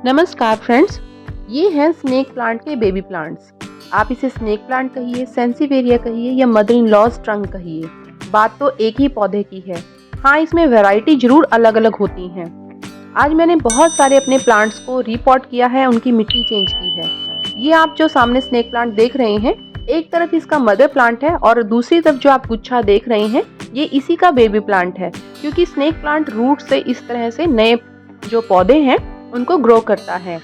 नमस्कार फ्रेंड्स, ये हैं स्नेक प्लांट के बेबी प्लांट्स। आप इसे स्नेक प्लांट कहिए, सेंसिवेरिया कहिए या मदर इन लॉज ट्रंक कहिए, बात तो एक ही पौधे की है। हाँ, इसमें वैरायटी जरूर अलग अलग होती हैं। आज मैंने बहुत सारे अपने प्लांट्स को रीपॉट किया है, उनकी मिट्टी चेंज की है। ये आप जो सामने स्नेक प्लांट देख रहे हैं, एक तरफ इसका मदर प्लांट है और दूसरी तरफ जो आप गुच्छा देख रहे हैं, ये इसी का बेबी प्लांट है। क्योंकि स्नेक प्लांट रूट से इस तरह से नए जो पौधे हैं उनको ग्रो करता है।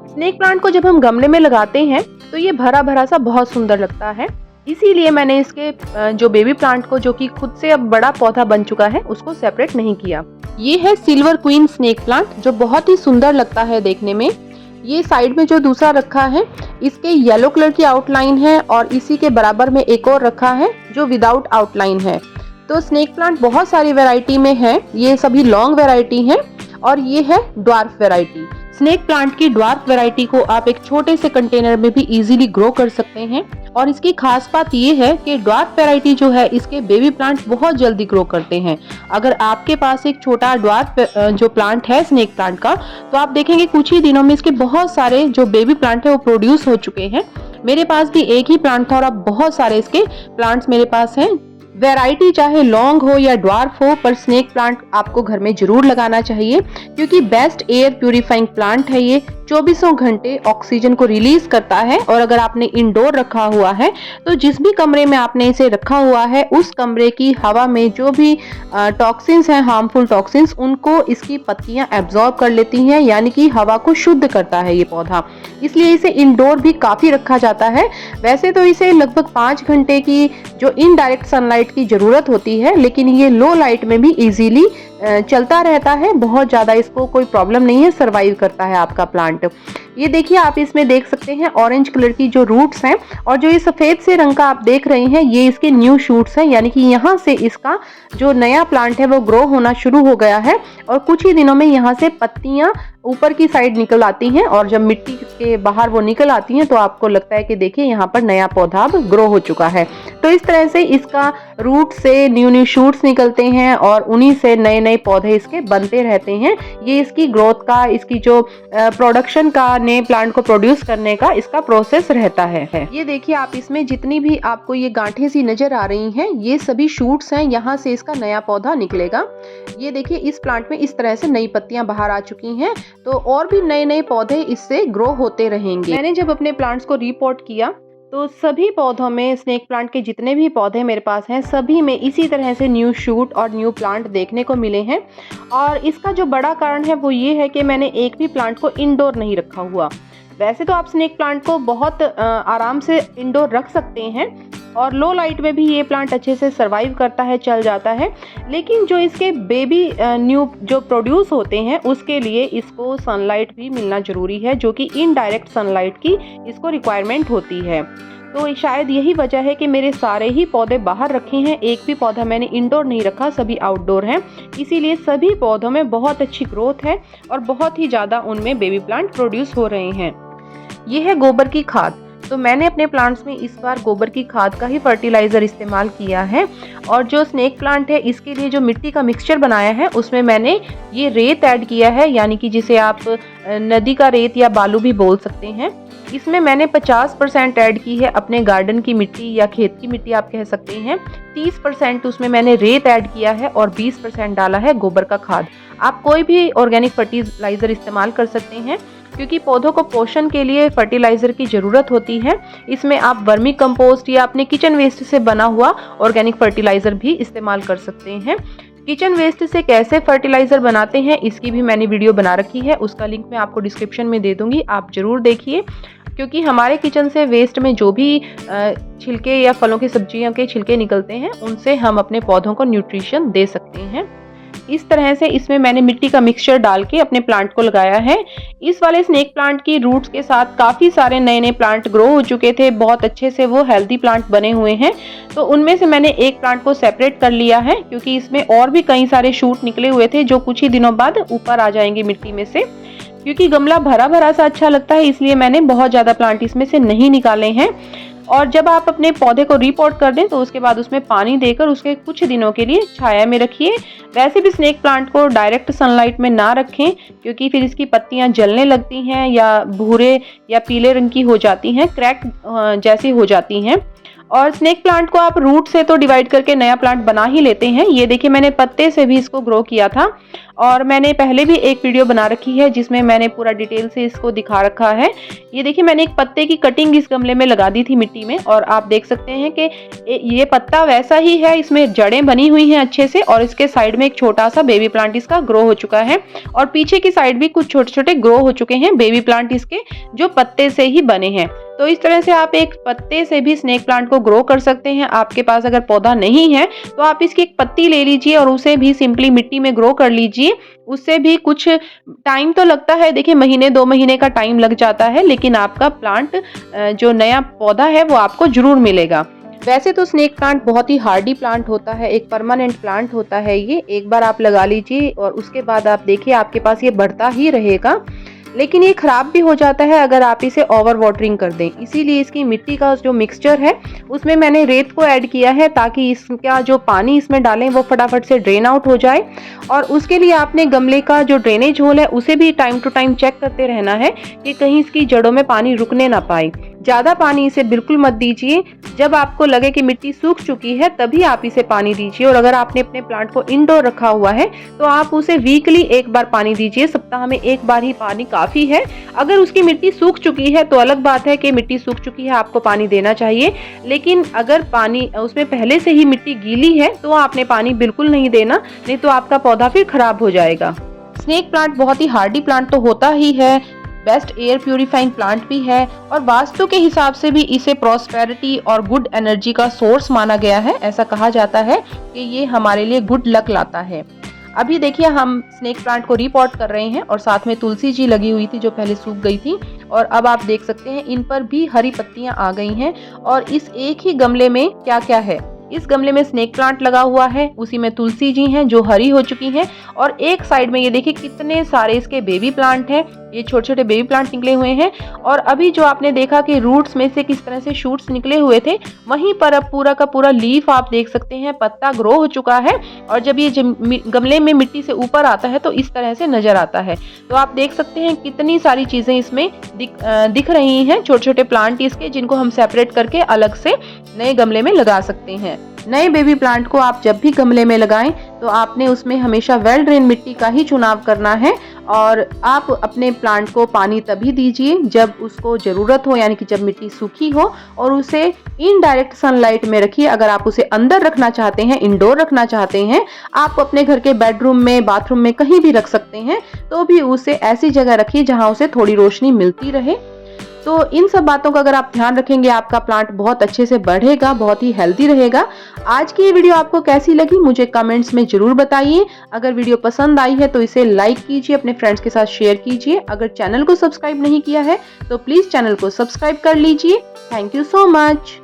स्नेक प्लांट को जब हम गमले में लगाते हैं तो ये भरा भरा सा बहुत सुंदर लगता है। इसीलिए मैंने इसके जो बेबी प्लांट को, जो कि खुद से अब बड़ा पौधा बन चुका है, उसको सेपरेट नहीं किया। ये है सिल्वर क्वीन स्नेक प्लांट, जो बहुत ही सुंदर लगता है देखने में। ये साइड में जो दूसरा रखा है, इसके येलो कलर की आउटलाइन है और इसी के बराबर में एक और रखा है जो विदाउट आउटलाइन है। तो स्नेक प्लांट बहुत सारी वैरायटी में है। ये सभी लॉन्ग वैरायटी है और ये है ड्वार्फ वैरायटी। स्नेक प्लांट की ड्वार्फ वैरायटी को आप एक छोटे से कंटेनर में भी इजीली ग्रो कर सकते हैं। और इसकी खास बात ये है कि ड्वार्फ वैरायटी जो है, इसके बेबी प्लांट बहुत जल्दी ग्रो करते हैं। अगर आपके पास एक छोटा ड्वार्फ जो प्लांट है स्नेक प्लांट का, तो आप देखेंगे कुछ ही दिनों में इसके बहुत सारे जो बेबी प्लांट है वो प्रोड्यूस हो चुके हैं। मेरे पास भी एक ही प्लांट था और अब बहुत सारे इसके प्लांट्स मेरे पास हैं। वैरायटी चाहे लॉन्ग हो या ड्वार्फ हो, पर स्नेक प्लांट आपको घर में जरूर लगाना चाहिए, क्योंकि बेस्ट एयर प्यूरिफाइंग प्लांट है। ये 24 घंटे ऑक्सीजन को रिलीज करता है। और अगर आपने इंडोर रखा हुआ है तो जिस भी कमरे में आपने इसे रखा हुआ है, उस कमरे की हवा में जो भी टॉक्सिन्स हैं, हार्मफुल टॉक्सिन्स, उनको इसकी पत्तियां एब्जॉर्ब कर लेती हैं, यानी कि हवा को शुद्ध करता है ये पौधा। इसलिए इसे इंडोर भी काफी रखा जाता है। वैसे तो इसे लगभग 5 घंटे की जो इनडायरेक्ट सनलाइट की जरूरत होती है, लेकिन ये लो लाइट में भी इजीली चलता रहता है। बहुत ज्यादा इसको कोई प्रॉब्लम नहीं है, सरवाइव करता है आपका प्लांट। ये देखिए, आप इसमें देख सकते हैं ऑरेंज कलर की जो रूट्स हैं, और जो ये सफेद से रंग का आप देख रहे हैं, ये इसके न्यू शूट्स हैं, यानी कि यहाँ से इसका जो नया प्लांट है वो ग्रो होना शुरू हो गया है। और कुछ ही दिनों में यहाँ से पत्तियां ऊपर की साइड निकल आती हैं, और जब मिट्टी के बाहर वो निकल आती हैं तो आपको लगता है कि देखिए यहाँ पर नया पौधा अब ग्रो हो चुका है। तो इस तरह से इसका रूट से न्यू शूट्स निकलते हैं और उन्हीं से नए नए पौधे इसके बनते रहते हैं। ये इसकी ग्रोथ का, इसकी जो प्रोडक्शन का, नए प्लांट को प्रोड्यूस करने का इसका प्रोसेस रहता है। ये देखिए, आप इसमें जितनी भी आपको ये गांठें सी नजर आ रही हैं, ये सभी शूट्स हैं, यहाँ से इसका नया पौधा निकलेगा। ये देखिए, इस प्लांट में इस तरह से नई पत्तियां बाहर आ चुकी हैं, तो और भी नए नए पौधे इससे ग्रो होते रहेंगे। मैंने जब अपने प्लांट्स को रिपोर्ट किया तो सभी पौधों में, स्नेक प्लांट के जितने भी पौधे मेरे पास हैं, सभी में इसी तरह से न्यू शूट और न्यू प्लांट देखने को मिले हैं। और इसका जो बड़ा कारण है वो ये है कि मैंने एक भी प्लांट को इंडोर नहीं रखा हुआ। वैसे तो आप स्नेक प्लांट को बहुत आराम से इंडोर रख सकते हैं और लो लाइट में भी ये प्लांट अच्छे से सरवाइव करता है, चल जाता है। लेकिन जो इसके बेबी न्यू जो प्रोड्यूस होते हैं, उसके लिए इसको सनलाइट भी मिलना जरूरी है, जो कि इनडायरेक्ट सनलाइट की इसको रिक्वायरमेंट होती है। तो शायद यही वजह है कि मेरे सारे ही पौधे बाहर रखे हैं, एक भी पौधा मैंने इंडोर नहीं रखा, सभी आउटडोर हैं। इसीलिए सभी पौधों में बहुत अच्छी ग्रोथ है और बहुत ही ज़्यादा उनमें बेबी प्लांट प्रोड्यूस हो रहे हैं। ये है गोबर की खाद। तो मैंने अपने प्लांट्स में इस बार गोबर की खाद का ही फर्टिलाइज़र इस्तेमाल किया है। और जो स्नेक प्लांट है, इसके लिए जो मिट्टी का मिक्सचर बनाया है, उसमें मैंने ये रेत ऐड किया है, यानी कि जिसे आप नदी का रेत या बालू भी बोल सकते हैं। इसमें मैंने 50% ऐड की है अपने गार्डन की मिट्टी या खेत की मिट्टी आप कह सकते हैं। 30% उसमें मैंने रेत ऐड किया है और 20% डाला है गोबर का खाद। आप कोई भी ऑर्गेनिक फर्टिलाइज़र इस्तेमाल कर सकते हैं, क्योंकि पौधों को पोषण के लिए फर्टिलाइज़र की ज़रूरत होती है। इसमें आप वर्मी कंपोस्ट या अपने किचन वेस्ट से बना हुआ ऑर्गेनिक फर्टिलाइज़र भी इस्तेमाल कर सकते हैं। किचन वेस्ट से कैसे फर्टिलाइज़र बनाते हैं, इसकी भी मैंने वीडियो बना रखी है, उसका लिंक मैं आपको डिस्क्रिप्शन में दे दूँगी, आप ज़रूर देखिए। क्योंकि हमारे किचन से वेस्ट में जो भी छिलके या फलों की सब्जियों के छिलके निकलते हैं, उनसे हम अपने पौधों को न्यूट्रिशन दे सकते हैं। इस तरह से इसमें मैंने मिट्टी का मिक्सचर डाल के अपने प्लांट को लगाया है। इस वाले स्नेक प्लांट की रूट्स के साथ काफ़ी सारे नए नए प्लांट ग्रो हो चुके थे, बहुत अच्छे से वो हेल्दी प्लांट बने हुए हैं। तो उनमें से मैंने एक प्लांट को सेपरेट कर लिया है, क्योंकि इसमें और भी कई सारे शूट निकले हुए थे, जो कुछ ही दिनों बाद ऊपर आ जाएंगे मिट्टी में से। क्योंकि गमला भरा भरा सा अच्छा लगता है, इसलिए मैंने बहुत ज़्यादा प्लांट इसमें से नहीं निकाले हैं। और जब आप अपने पौधे को रीपॉट कर दें तो उसके बाद उसमें पानी देकर उसके कुछ दिनों के लिए छाया में रखिए। वैसे भी स्नेक प्लांट को डायरेक्ट सनलाइट में ना रखें, क्योंकि फिर इसकी पत्तियां जलने लगती हैं या भूरे या पीले रंग की हो जाती हैं, क्रैक जैसी हो जाती हैं। और स्नेक प्लांट को आप रूट से तो डिवाइड करके नया प्लांट बना ही लेते हैं। ये देखिए मैंने पत्ते से भी इसको ग्रो किया था और मैंने पहले भी एक वीडियो बना रखी है जिसमें मैंने पूरा डिटेल से इसको दिखा रखा है। ये देखिए मैंने एक पत्ते की कटिंग इस गमले में लगा दी थी मिट्टी में, और आप देख सकते हैं कि ये पत्ता वैसा ही है, इसमें जड़ें बनी हुई हैं अच्छे से, और इसके साइड में एक छोटा सा बेबी प्लांट इसका ग्रो हो चुका है, और पीछे की साइड भी कुछ छोटे छोटे ग्रो हो चुके हैं बेबी प्लांट इसके, जो पत्ते से ही बने हैं। तो इस तरह से आप एक पत्ते से भी स्नेक प्लांट को ग्रो कर सकते हैं। आपके पास अगर पौधा नहीं है तो आप इसकी एक पत्ती ले लीजिए और उसे भी सिंपली मिट्टी में ग्रो कर लीजिए। उससे भी कुछ टाइम तो लगता है, देखिए महीने 2 महीने का टाइम लग जाता है, लेकिन आपका प्लांट जो नया पौधा है वो आपको जरूर मिलेगा। वैसे तो स्नेक प्लांट बहुत ही हार्डी प्लांट होता है, एक परमानेंट प्लांट होता है। ये एक बार आप लगा लीजिए और उसके बाद आप देखिए आपके पास ये बढ़ता ही रहेगा, लेकिन ये खराब भी हो जाता है अगर आप इसे ओवर वाटरिंग कर दें। इसीलिए इसकी मिट्टी का जो मिक्सचर है उसमें मैंने रेत को ऐड किया है, ताकि इसका जो पानी इसमें डालें वो फटाफट से ड्रेन आउट हो जाए। और उसके लिए आपने गमले का जो ड्रेनेज होल है उसे भी टाइम टू टाइम चेक करते रहना है कि कहीं इसकी जड़ों में पानी रुकने ना पाए। ज़्यादा पानी इसे बिल्कुल मत दीजिए। जब आपको लगे कि मिट्टी सूख चुकी है तभी आप इसे पानी दीजिए। और अगर आपने अपने प्लांट को इंडोर रखा हुआ है तो आप उसे वीकली एक बार पानी दीजिए, सप्ताह में एक बार ही पानी काफ़ी है। अगर उसकी मिट्टी सूख चुकी है तो अलग बात है कि मिट्टी सूख चुकी है, आपको पानी देना चाहिए, लेकिन अगर पानी उसमें पहले से ही मिट्टी गीली है तो आपने पानी बिल्कुल नहीं देना, नहीं तो आपका पौधा फिर खराब हो जाएगा। स्नेक प्लांट बहुत ही हार्डी प्लांट तो होता ही है, बेस्ट एयर प्यूरिफाइंग प्लांट भी है, और वास्तु के हिसाब से भी इसे प्रॉस्पेरिटी और गुड एनर्जी का सोर्स माना गया है। ऐसा कहा जाता है कि ये हमारे लिए गुड लक लाता है। अभी देखिए हम स्नेक प्लांट को रीपॉट कर रहे हैं और साथ में तुलसी जी लगी हुई थी जो पहले सूख गई थी, और अब आप देख सकते हैं इन पर भी हरी पत्तियां आ गई हैं। और इस एक ही गमले में क्या क्या है, इस गमले में स्नेक प्लांट लगा हुआ है, उसी में तुलसी जी हैं जो हरी हो चुकी हैं, और एक साइड में ये देखिए कितने सारे इसके बेबी प्लांट हैं, ये छोटे छोटे बेबी प्लांट निकले हुए हैं। और अभी जो आपने देखा कि रूट्स में से किस तरह से शूट्स निकले हुए थे, वहीं पर अब पूरा का पूरा लीफ आप देख सकते हैं, पत्ता ग्रो हो चुका है। और जब ये गमले में मिट्टी से ऊपर आता है तो इस तरह से नजर आता है। तो आप देख सकते हैं कितनी सारी चीजें इसमें दिख रही हैं, छोटे छोटे प्लांट इसके, जिनको हम सेपरेट करके अलग से नए गमले में लगा सकते हैं। नए बेबी प्लांट को आप जब भी गमले में लगाएं तो आपने उसमें हमेशा वेल ड्रेन मिट्टी का ही चुनाव करना है, और आप अपने प्लांट को पानी तभी दीजिए जब उसको ज़रूरत हो, यानी कि जब मिट्टी सूखी हो, और उसे इनडायरेक्ट सनलाइट में रखिए। अगर आप उसे अंदर रखना चाहते हैं, इंडोर रखना चाहते हैं, आप अपने घर के बेडरूम में, बाथरूम में कहीं भी रख सकते हैं, तो भी उसे ऐसी जगह रखिए जहां उसे थोड़ी रोशनी मिलती रहे। तो इन सब बातों का अगर आप ध्यान रखेंगे आपका प्लांट बहुत अच्छे से बढ़ेगा, बहुत ही हेल्दी रहेगा। आज की ये वीडियो आपको कैसी लगी मुझे कमेंट्स में जरूर बताइए। अगर वीडियो पसंद आई है तो इसे लाइक कीजिए, अपने फ्रेंड्स के साथ शेयर कीजिए। अगर चैनल को सब्सक्राइब नहीं किया है तो प्लीज चैनल को सब्सक्राइब कर लीजिए। Thank you so much.